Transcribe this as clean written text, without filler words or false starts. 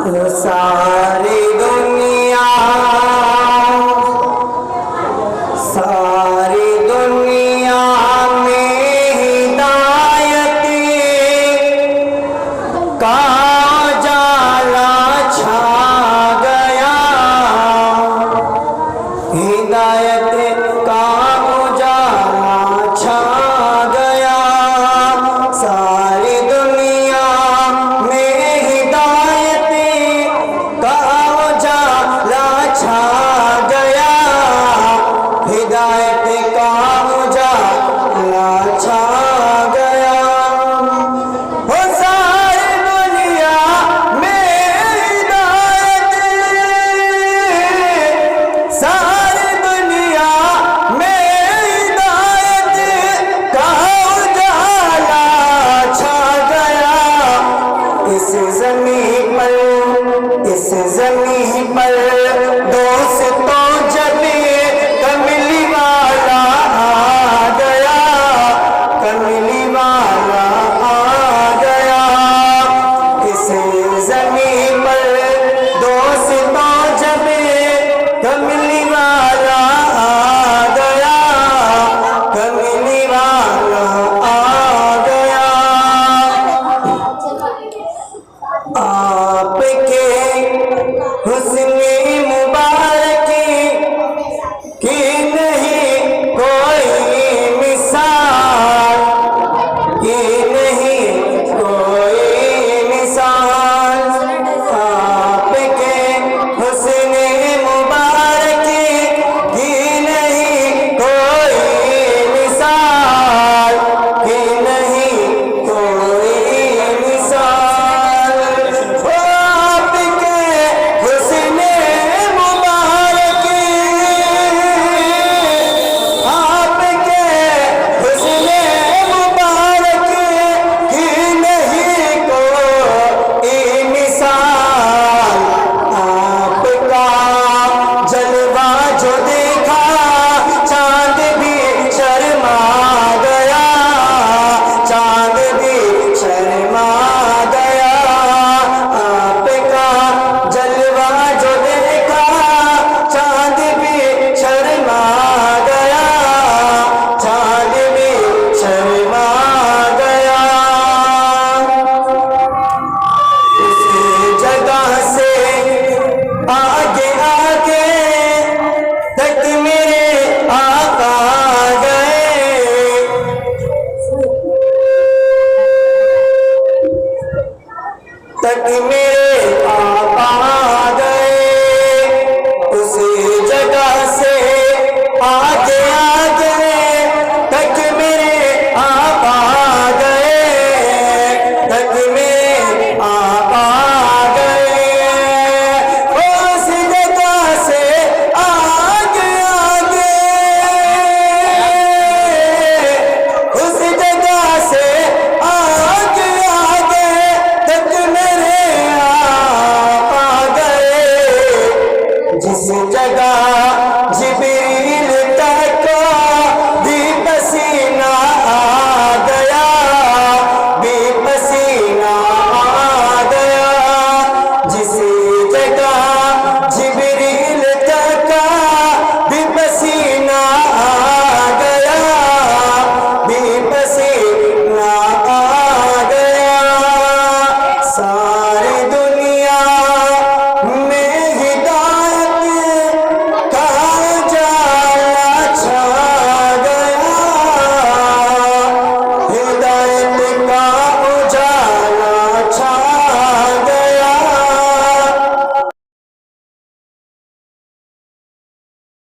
सारी दुनिया में हिदायत का जाला छा गया, हिदायत का उजाला छा गया। सारी दुनिया में हिदायत का उजाला छा गया, हिदायत का उजाला छा गया। हो सारी दुनिया में हिदायत, सारी दुनिया में हिदायत का उजाला छा गया। इस ज़मीन पर दोस्तों जब कमली वाला आ गया, कमली वाला आ गया। इस ज़मीन पर दोस्तों जब कमली वाला आ गया, कमली वाला आ गया। आपके हुस्ने मुबारक की नहीं कोई मिसाल, की नहीं कोई मिसाल। आपके हुस्ने मुबारक की नहीं कोई मिसाल, की नहीं कोई मिसाल। आपके हुस्ने मुबारक, आपके हुस्ने मुबारक की नहीं कोई मिसाल। आपका जलवा जो देखा चांद भी शर्मा गया, चांद भी शर्मा गया। आपका जलवा जो देखा चांद भी शर्मा गया, चांद भी शर्मा गया। इस जगह से आगे आगे तक मेरे आका गए, तक मेरे आका